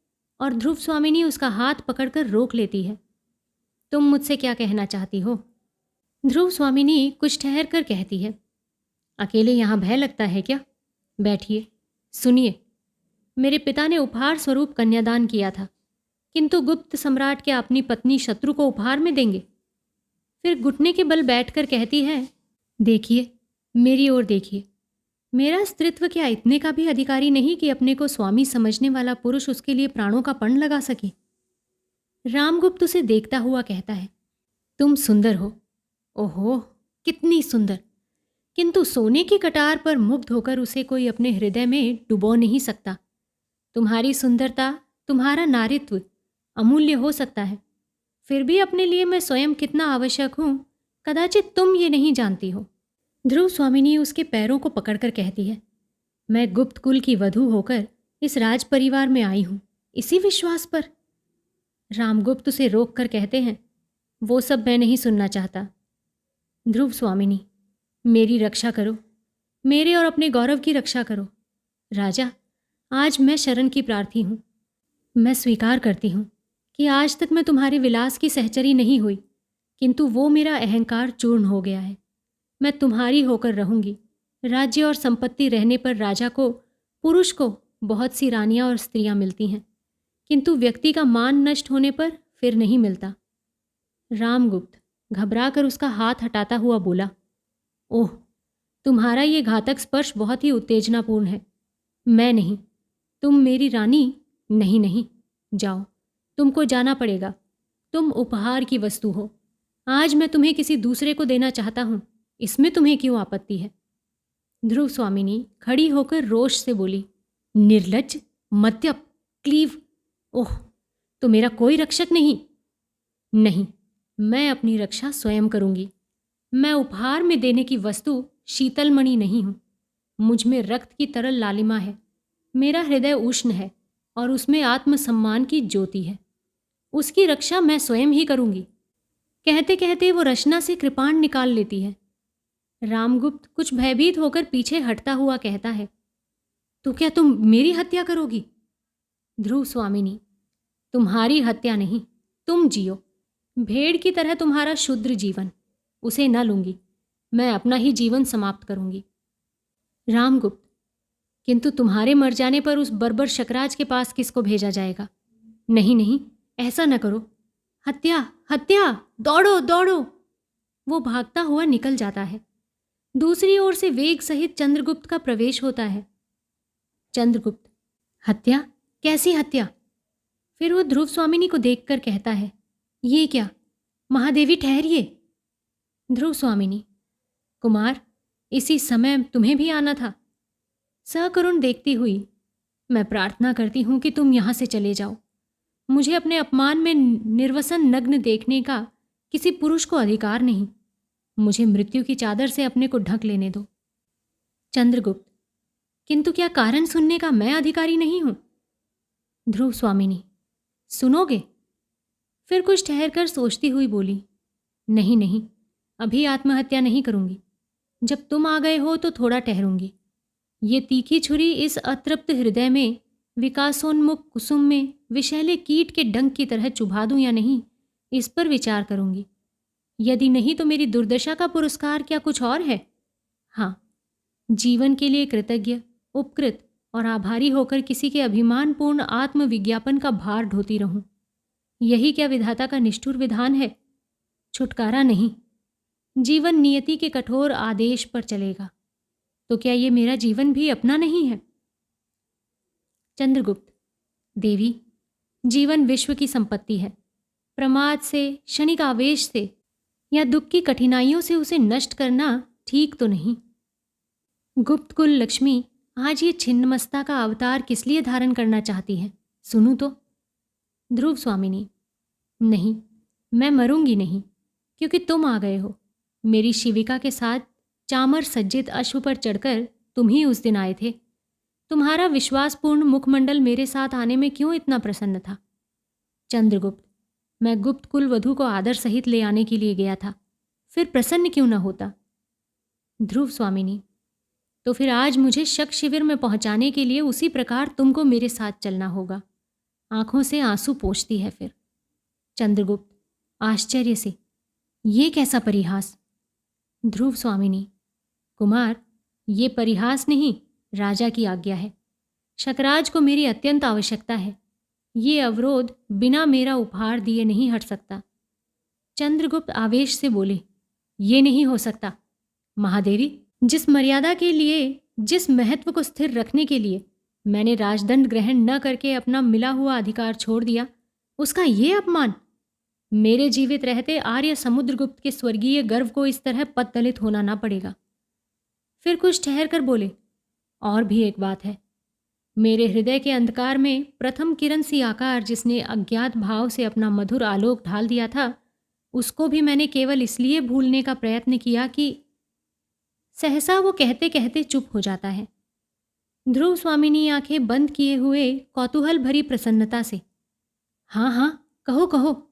और ध्रुव स्वामिनी उसका हाथ पकड़कर रोक लेती है। तुम मुझसे क्या कहना चाहती हो? ध्रुव स्वामिनी कुछ ठहर कर कहती है, अकेले यहाँ भय लगता है क्या? बैठिए, सुनिए। मेरे पिता ने उपहार स्वरूप कन्यादान किया था, किंतु गुप्त सम्राट क्या अपनी पत्नी शत्रु को उपहार में देंगे? फिर घुटने के बल बैठकर कहती है, देखिए, मेरी ओर देखिए। मेरा स्त्रीत्व क्या इतने का भी अधिकारी नहीं कि अपने को स्वामी समझने वाला पुरुष उसके लिए प्राणों का पण लगा सके? रामगुप्त उसे देखता हुआ कहता है, तुम सुंदर हो। ओहो, कितनी सुंदर! किंतु सोने की कटार पर मुग्ध होकर उसे कोई अपने हृदय में डुबो नहीं सकता। तुम्हारी सुंदरता, तुम्हारा नारित्व अमूल्य हो सकता है, फिर भी अपने लिए मैं स्वयं कितना आवश्यक हूं, कदाचित तुम ये नहीं जानती हो। ध्रुव स्वामिनी उसके पैरों को पकड़कर कहती है, मैं गुप्त कुल की वधू होकर इस राज परिवार में आई हूं, इसी विश्वास पर। रामगुप्त उसे रोक कर कहते हैं, वो सब मैं नहीं सुनना चाहता। ध्रुव स्वामिनी, मेरी रक्षा करो, मेरे और अपने गौरव की रक्षा करो। राजा, आज मैं शरण की प्रार्थी हूँ। मैं स्वीकार करती हूँ कि आज तक मैं तुम्हारे विलास की सहचरी नहीं हुई, किंतु वो मेरा अहंकार चूर्ण हो गया है। मैं तुम्हारी होकर रहूंगी। राज्य और संपत्ति रहने पर राजा को, पुरुष को बहुत सी रानियां और स्त्रियां मिलती हैं, किंतु व्यक्ति का मान नष्ट होने पर फिर नहीं मिलता। रामगुप्त घबराकर उसका हाथ हटाता हुआ बोला, ओह, तुम्हारा ये घातक स्पर्श बहुत ही उत्तेजनापूर्ण है। मैं नहीं, तुम मेरी रानी नहीं। नहीं, जाओ, तुमको जाना पड़ेगा। तुम उपहार की वस्तु हो। आज मैं तुम्हें किसी दूसरे को देना चाहता हूं, इसमें तुम्हें क्यों आपत्ति है? ध्रुव स्वामिनी खड़ी होकर रोष से बोली, निर्लज्ज, मद्यप, क्लीव, ओह, तो मेरा कोई रक्षक नहीं? नहीं, मैं अपनी रक्षा स्वयं करूंगी। मैं उपहार में देने की वस्तु शीतलमणि नहीं हूं। मुझ में रक्त की तरल लालिमा है। मेरा हृदय उष्ण है और उसमें आत्मसम्मान की ज्योति है। उसकी रक्षा मैं स्वयं ही करूंगी। कहते कहते वो रचना से कृपाण निकाल लेती है। रामगुप्त कुछ भयभीत होकर पीछे हटता हुआ कहता है, तो क्या तुम मेरी हत्या करोगी? ध्रुव स्वामिनी, तुम्हारी हत्या नहीं, तुम जियो। भेड़ की तरह तुम्हारा शुद्र जीवन, उसे न लूंगी। मैं अपना ही जीवन समाप्त करूंगी। रामगुप्त, किंतु तुम्हारे मर जाने पर उस बर्बर शकराज के पास किसको भेजा जाएगा? नहीं नहीं, ऐसा न करो। हत्या, हत्या, दौड़ो दौड़ो। वो भागता हुआ निकल जाता है। दूसरी ओर से वेग सहित चंद्रगुप्त का प्रवेश होता है। चंद्रगुप्त, हत्या? कैसी हत्या? फिर वो ध्रुव स्वामिनी को देखकर कहता है, ये क्या? महादेवी ठहरिए। ध्रुव स्वामिनी, कुमार, इसी समय तुम्हें भी आना था। सकरुण देखती हुई, मैं प्रार्थना करती हूं कि तुम यहां से चले जाओ। मुझे अपने अपमान में निर्वसन नग्न देखने का किसी पुरुष को अधिकार नहीं। मुझे मृत्यु की चादर से अपने को ढक लेने दो। चंद्रगुप्त, किंतु क्या कारण सुनने का मैं अधिकारी नहीं हूं? ध्रुव स्वामिनी, सुनोगे? फिर कुछ ठहरकर सोचती हुई बोली, नहीं नहीं, अभी आत्महत्या नहीं करूंगी। जब तुम आ गए हो तो थोड़ा ठहरूंगी। ये तीखी छुरी इस अतृप्त हृदय में, विकासोन्मुख कुसुम में विषैले कीट के डंक की तरह चुभा दूं या नहीं, इस पर विचार करूंगी। यदि नहीं तो मेरी दुर्दशा का पुरस्कार क्या कुछ और है? हाँ, जीवन के लिए कृतज्ञ, उपकृत और आभारी होकर किसी के अभिमानपूर्ण आत्मविज्ञापन का भार ढोती रहूं। यही क्या विधाता का निष्ठुर विधान है? छुटकारा नहीं, जीवन नियति के कठोर आदेश पर चलेगा। तो क्या ये मेरा जीवन भी अपना नहीं है? चंद्रगुप्त, देवी, जीवन विश्व की संपत्ति है। प्रमाद से, क्षणिक आवेश से या दुख की कठिनाइयों से उसे नष्ट करना ठीक तो नहीं। गुप्त कुल लक्ष्मी आज ये छिन्नमस्ता का अवतार किस लिए धारण करना चाहती है? सुनूं तो? ध्रुव स्वामिनी, नहीं, मैं मरूंगी नहीं, क्योंकि तुम आ गए हो। मेरी शिविका के साथ चामर सज्जित अश्व पर चढ़कर तुम ही उस दिन आए थे। तुम्हारा विश्वासपूर्ण मुखमंडल मेरे साथ आने में क्यों इतना प्रसन्न था? चंद्रगुप्त, मैं गुप्त कुल वधू को आदर सहित ले आने के लिए गया था, फिर प्रसन्न क्यों न होता? ध्रुव स्वामिनी, तो फिर आज मुझे शक शिविर में पहुंचाने के लिए उसी प्रकार तुमको मेरे साथ चलना होगा। आंखों से आंसू पोंछती है फिर। चंद्रगुप्त, आश्चर्य से, ये कैसा परिहास? ध्रुव स्वामिनी, कुमार, ये परिहास नहीं, राजा की आज्ञा है। शकराज को मेरी अत्यंत आवश्यकता है। ये अवरोध बिना मेरा उपहार दिए नहीं हट सकता। चंद्रगुप्त आवेश से बोले, ये नहीं हो सकता। महादेवी, जिस मर्यादा के लिए, जिस महत्व को स्थिर रखने के लिए मैंने राजदंड ग्रहण न करके अपना मिला हुआ अधिकार छोड़ दिया, उसका ये अपमान! मेरे जीवित रहते आर्य समुद्रगुप्त के स्वर्गीय गर्व को इस तरह पतदलित होना ना पड़ेगा। फिर कुछ ठहर कर बोले, और भी एक बात है। मेरे हृदय के अंधकार में प्रथम किरण सी आकार जिसने अज्ञात भाव से अपना मधुर आलोक ढाल दिया था, उसको भी मैंने केवल इसलिए भूलने का प्रयत्न किया कि... सहसा वो कहते कहते चुप हो जाता है। ध्रुव स्वामिनी आंखें बंद किए हुए कौतूहल भरी प्रसन्नता से, हाँ हाँ, कहो कहो।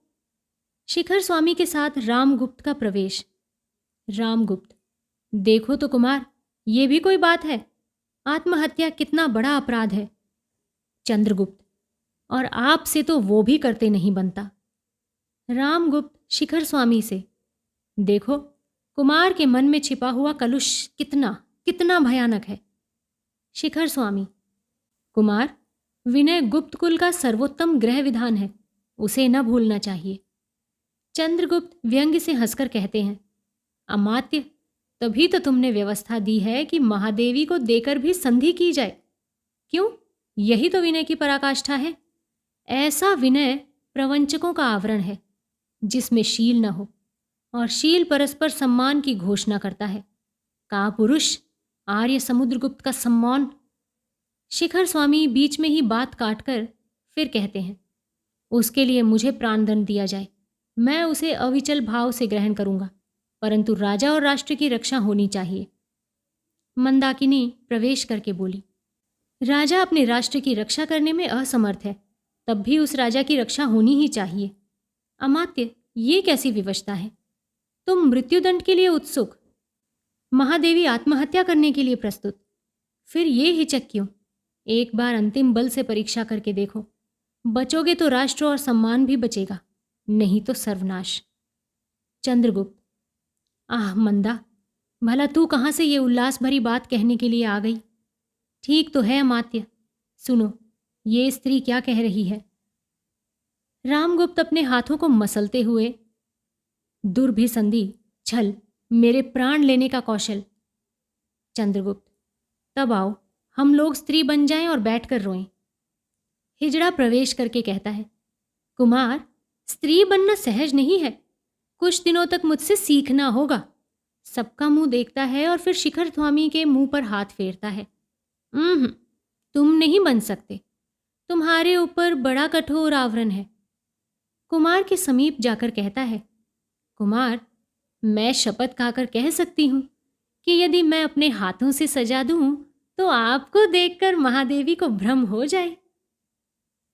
शिखर स्वामी के साथ रामगुप्त का प्रवेश। रामगुप्त, देखो तो कुमार, ये भी कोई बात है? आत्महत्या कितना बड़ा अपराध है। चंद्रगुप्त, और आपसे तो वो भी करते नहीं बनता। रामगुप्त शिखर स्वामी से, देखो कुमार के मन में छिपा हुआ कलुष कितना कितना भयानक है। शिखर स्वामी, कुमार, विनय गुप्त कुल का सर्वोत्तम गृह विधान है, उसे न भूलना चाहिए। चंद्रगुप्त व्यंग्य से हंसकर कहते हैं, अमात्य, तभी तो तुमने व्यवस्था दी है कि महादेवी को देकर भी संधि की जाए। क्यों? यही तो विनय की पराकाष्ठा है। ऐसा विनय प्रवंचकों का आवरण है, जिसमें शील न हो, और शील परस्पर सम्मान की घोषणा करता है। का पुरुष आर्य समुद्रगुप्त का सम्मान। शिखर स्वामी बीच में ही बात काटकर फिर कहते हैं, उसके लिए मुझे प्राणदंड दिया जाए, मैं उसे अविचल भाव से ग्रहण करूंगा, परंतु राजा और राष्ट्र की रक्षा होनी चाहिए। मंदाकिनी प्रवेश करके बोली, राजा अपने राष्ट्र की रक्षा करने में असमर्थ है, तब भी उस राजा की रक्षा होनी ही चाहिए। अमात्य, ये कैसी विवशता है? तुम मृत्युदंड के लिए उत्सुक, महादेवी आत्महत्या करने के लिए प्रस्तुत, फिर ये हिचक क्यों? एक बार अंतिम बल से परीक्षा करके देखो, बचोगे तो राष्ट्र और सम्मान भी बचेगा, नहीं तो सर्वनाश। चंद्रगुप्त, आह मंदा, भला तू कहाँ से ये उल्लास भरी बात कहने के लिए आ गई? ठीक तो है अमात्य, सुनो ये स्त्री क्या कह रही है। रामगुप्त अपने हाथों को मसलते हुए, दुर्भिसंधि, छल, मेरे प्राण लेने का कौशल। चंद्रगुप्त, तब आओ हम लोग स्त्री बन जाएं और बैठकर रोएं। हिजड़ा प्रवेश करके कहता है, कुमार, स्त्री बनना सहज नहीं है, कुछ दिनों तक मुझसे सीखना होगा। सबका मुंह देखता है और फिर शिखर स्वामी के मुंह पर हाथ फेरता है। तुम नहीं बन सकते, तुम्हारे ऊपर बड़ा कठोर आवरण है। कुमार के समीप जाकर कहता है, कुमार, मैं शपथ खाकर कह सकती हूं कि यदि मैं अपने हाथों से सजा दूं तो आपको देखकर महादेवी को भ्रम हो जाए।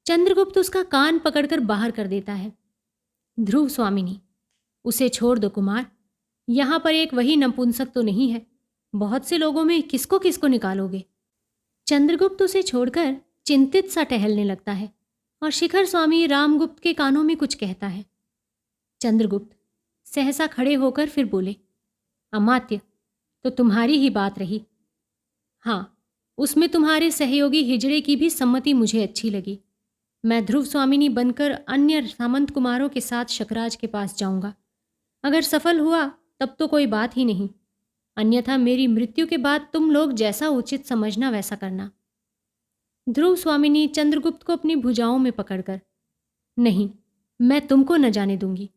चंद्रगुप्त उसका कान पकड़कर बाहर कर देता है। ध्रुव स्वामिनी, उसे छोड़ दो कुमार, यहां पर एक वही नपुंसक तो नहीं है, बहुत से लोगों में किसको किसको निकालोगे। चंद्रगुप्त उसे छोड़कर चिंतित सा टहलने लगता है और शिखर स्वामी रामगुप्त के कानों में कुछ कहता है। चंद्रगुप्त सहसा खड़े होकर फिर बोले, अमात्य, तो तुम्हारी ही बात रही। हाँ, उसमें तुम्हारे सहयोगी हिजड़े की भी सम्मति मुझे अच्छी लगी। मैं ध्रुव स्वामिनी बनकर अन्य सामंत कुमारों के साथ शकराज के पास जाऊंगा। अगर सफल हुआ तब तो कोई बात ही नहीं, अन्यथा मेरी मृत्यु के बाद तुम लोग जैसा उचित समझना वैसा करना। ध्रुव स्वामिनी चंद्रगुप्त को अपनी भुजाओं में पकड़कर, नहीं, मैं तुमको न जाने दूंगी।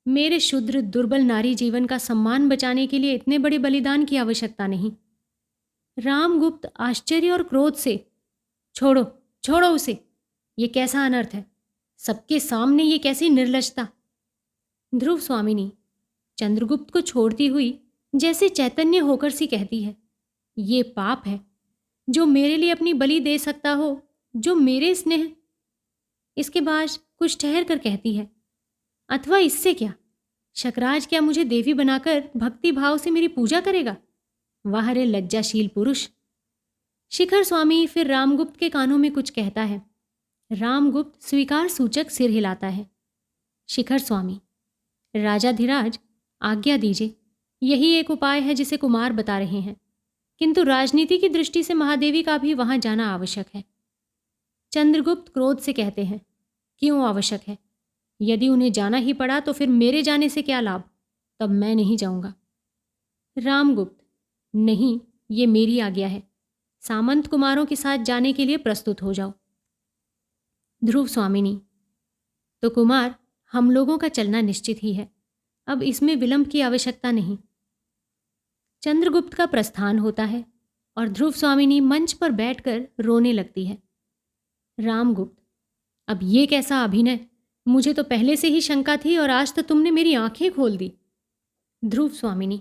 मेरे शुद्र दुर्बल नारी जीवन का सम्मान बचाने के लिए इतने बड़े बलिदान की आवश्यकता नहीं। रामगुप्त आश्चर्य और क्रोध से, छोड़ो छोड़ो उसे, ये कैसा अनर्थ है, सबके सामने ये कैसी निर्लजता। ध्रुव स्वामिनी चंद्रगुप्त को छोड़ती हुई जैसे चैतन्य होकर सी कहती है, ये पाप है, जो मेरे लिए अपनी बलि दे सकता हो, जो मेरे स्नेह। इसके बाद कुछ ठहर कर कहती है, अथवा इससे क्या, शकराज क्या मुझे देवी बनाकर भक्ति भाव से मेरी पूजा करेगा। वाह रे लज्जाशील पुरुष। शिखर स्वामी फिर रामगुप्त के कानों में कुछ कहता है। रामगुप्त स्वीकार सूचक सिर हिलाता है। शिखर स्वामी, राजाधिराज, आज्ञा दीजिए, यही एक उपाय है जिसे कुमार बता रहे हैं, किंतु राजनीति की दृष्टि से महादेवी का भी वहां जाना आवश्यक है। चंद्रगुप्त क्रोध से कहते हैं, क्यों आवश्यक है? यदि उन्हें जाना ही पड़ा तो फिर मेरे जाने से क्या लाभ, तब मैं नहीं जाऊंगा। रामगुप्त, नहीं, ये मेरी आज्ञा है, सामंत कुमारों के साथ जाने के लिए प्रस्तुत हो जाओ। ध्रुव स्वामिनी, तो कुमार, हम लोगों का चलना निश्चित ही है, अब इसमें विलंब की आवश्यकता नहीं। चंद्रगुप्त का प्रस्थान होता है और ध्रुव स्वामिनी मंच पर बैठकर रोने लगती है। रामगुप्त, अब ये कैसा अभिनय, मुझे तो पहले से ही शंका थी और आज तो तुमने मेरी आंखें खोल दी। ध्रुव स्वामिनी,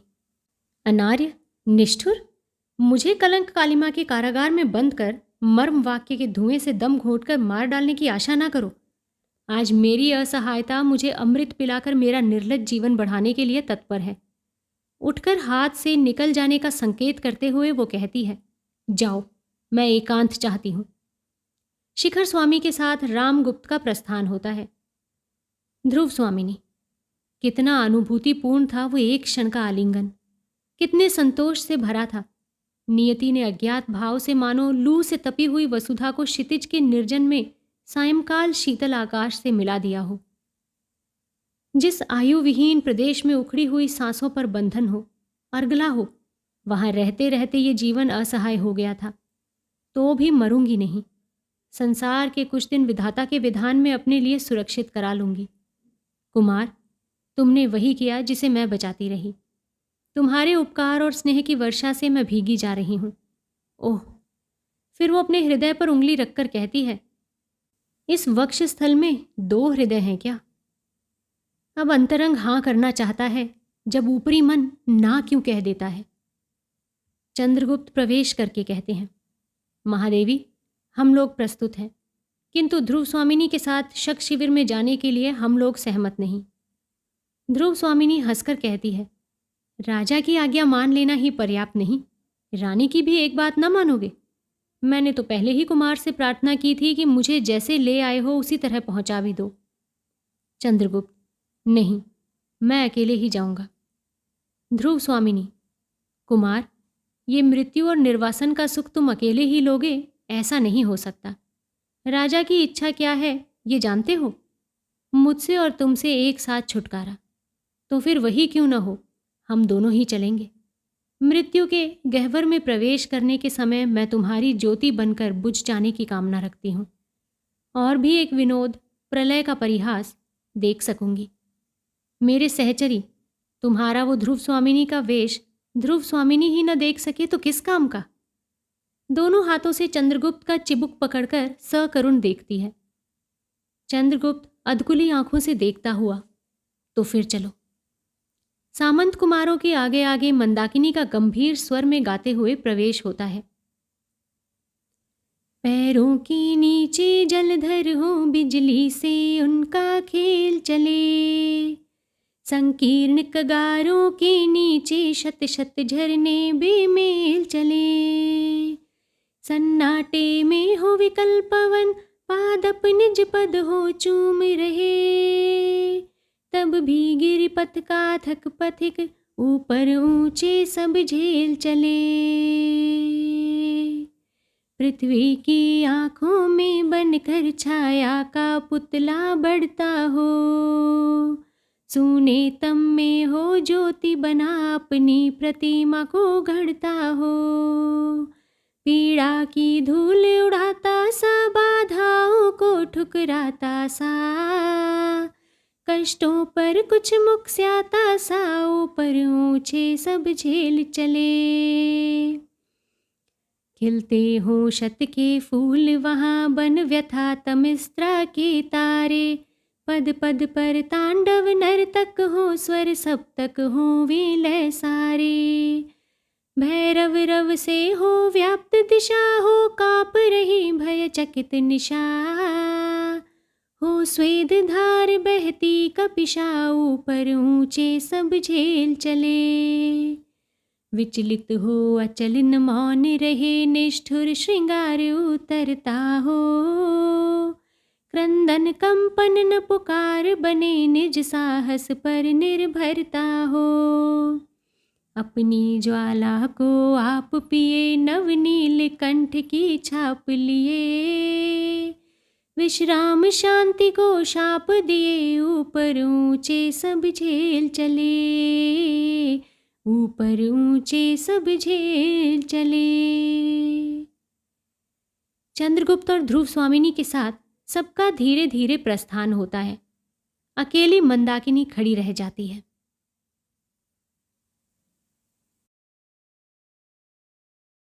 अनार्य, निष्ठुर, मुझे कलंक कालिमा के कारागार में बंद कर मर्म वाक्य के धुएं से दम घोंटकर मार डालने की आशा ना करो। आज मेरी असहायता मुझे अमृत पिलाकर मेरा निर्लज जीवन बढ़ाने के लिए तत्पर है। उठकर हाथ से निकल जाने का संकेत करते हुए वो कहती है, जाओ, मैं एकांत चाहती हूं। शिखर स्वामी के साथ रामगुप्त का प्रस्थान होता है। ध्रुव स्वामिनी, कितना अनुभूतिपूर्ण था वो एक क्षण का आलिंगन, कितने संतोष से भरा था। नियति ने अज्ञात भाव से मानो लू से तपी हुई वसुधा को क्षितिज के निर्जन में सायंकाल शीतल आकाश से मिला दिया हो। जिस आयु विहीन प्रदेश में उखड़ी हुई सांसों पर बंधन हो, अर्गला हो, वहां रहते रहते ये जीवन असहाय हो गया था। तो भी मरूंगी नहीं, संसार के कुछ दिन विधाता के विधान में अपने लिए सुरक्षित करा लूंगी। कुमार, तुमने वही किया जिसे मैं बचाती रही। तुम्हारे उपकार और स्नेह की वर्षा से मैं भीगी जा रही हूं। ओह, फिर वो अपने हृदय पर उंगली रखकर कहती है, इस वक्ष स्थल में 2 हृदय हैं क्या? अब अंतरंग हाँ करना चाहता है, जब ऊपरी मन ना क्यों कह देता है। चंद्रगुप्त प्रवेश करके कहते हैं, महादेवी, हम लोग प्रस्तुत हैं, किंतु ध्रुव स्वामिनी के साथ शक शिविर में जाने के लिए हम लोग सहमत नहीं। ध्रुव स्वामिनी हंसकर कहती है, राजा की आज्ञा मान लेना ही पर्याप्त नहीं, रानी की भी एक बात न मानोगे? मैंने तो पहले ही कुमार से प्रार्थना की थी कि मुझे जैसे ले आए हो उसी तरह पहुंचा भी दो। चंद्रगुप्त, नहीं, मैं अकेले ही जाऊंगा। ध्रुव स्वामिनी, कुमार, ये मृत्यु और निर्वासन का सुख तुम अकेले ही लोगे, ऐसा नहीं हो सकता। राजा की इच्छा क्या है ये जानते हो? मुझसे और तुमसे एक साथ छुटकारा, तो फिर वही क्यों न हो, हम दोनों ही चलेंगे। मृत्यु के गह्वर में प्रवेश करने के समय मैं तुम्हारी ज्योति बनकर बुझ जाने की कामना रखती हूँ, और भी एक विनोद, प्रलय का परिहास देख सकूंगी। मेरे सहचरी, तुम्हारा वो ध्रुव स्वामिनी का वेश ध्रुव स्वामिनी ही न देख सके तो किस काम का। दोनों हाथों से चंद्रगुप्त का चिबुक पकड़कर सकरुण देखती है। चंद्रगुप्त अधकुली आंखों से देखता हुआ, तो फिर चलो। सामंत कुमारों के आगे आगे मंदाकिनी का गंभीर स्वर में गाते हुए प्रवेश होता है। पैरों के नीचे जलधर हो बिजली से उनका खेल चले, संकीर्ण कगारों के नीचे शत शत झरने बेमेल चले, सन्नाटे में हो विकल पवन पादप निज पद हो चूम रहे, तब भी गिरिपथ का थक पथिक ऊपर ऊंचे सब झेल चले, पृथ्वी की आंखों में बनकर छाया का पुतला बढ़ता हो, सूने तम में हो ज्योति बना अपनी प्रतिमा को गढ़ता हो, पीड़ा की धूल उड़ाता सा बाधाओं को ठुकराता सा, कष्टों पर कुछ मुख स्याता सा ऊपर ऊंचे सब झेल चले, खिलते हो शत के फूल वहाँ बन व्यथा तमिस्त्रा के तारे, पद पद पर तांडव नर्तक हो स्वर सब तक हो वे लय सारे, भैरव रव से हो व्याप्त दिशा हो काप रही भय चकित निशा, हो स्वेद धार बहती कपिशा ऊपर ऊंचे सब झेल चले, विचलित हो अचल न मौन रहे निष्ठुर श्रृंगार उतरता हो, क्रंदन कंपन न पुकार बने निज साहस पर निर्भरता हो, अपनी ज्वाला को आप पिए नवनील कंठ की छाप लिए, विश्राम शांति को शाप दिए ऊपर ऊंचे सब झेल चले, ऊपर ऊंचे सब झेल चले। चंद्रगुप्त और ध्रुव स्वामिनी के साथ सबका धीरे धीरे प्रस्थान होता है। अकेली मंदाकिनी खड़ी रह जाती है।